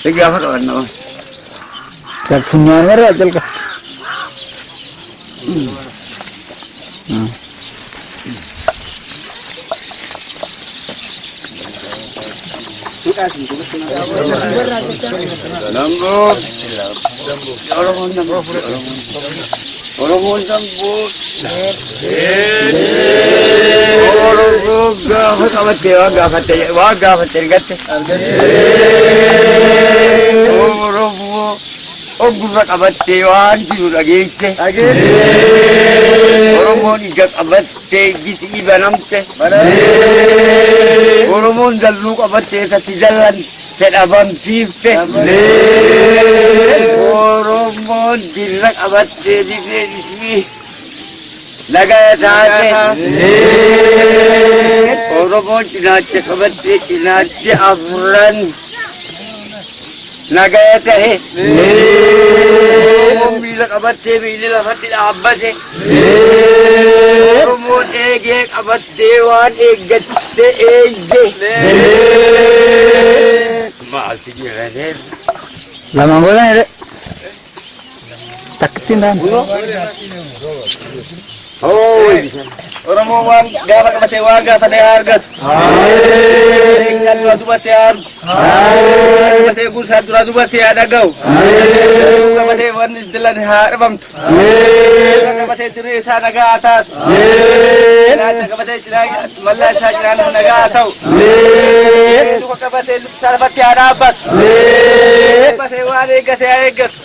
क्या करना क्या सुनना है रे चल का Ogurra qabattee waan jiru dhageesse. Oromoon ija qabattee gisii banamte. Oromoon dalluu qabattee satti jallante dhabamsiifte. Oromoon dirra qabattee dirree isii nagaya taate. Oromoon cinaacha qabattee cinaacha afran nagaya tahe. Oromoon miila qabattee miilli lafatti dhaabbate. Oromoon eegee qabattee waan eeggatte eegde. Maaltu jedhanii? lama gosa ni takkiin dhaan. Oromoo waan gaafa qabatee waan gaafa ta'e argatu. Eegsisan dura dubattee argu. Qabatee gursaan dura dubattee dhaga'u. Qabatee wanni dilan haa dhabamtu. Qabatee dirree isaa nagaa taatu. Cinaacha qabatee mallaa isaa cinaan nagaa ta'u. Luka qabatee lubsaa lafatti haa dhaabbatu. Qabatee waan eeggate haa eeggatu.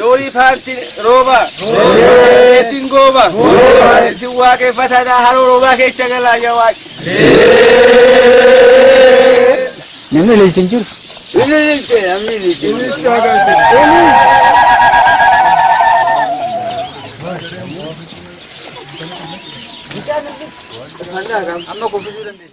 Loorii faanti rooba. Eetiin gooba. Si waaqeffataadhaa haroo roobaa keessa galaa yaa waaqi. Namni ilaalchin jiru. Ililchee namni ililchee. Amma koofisuu dandeenya.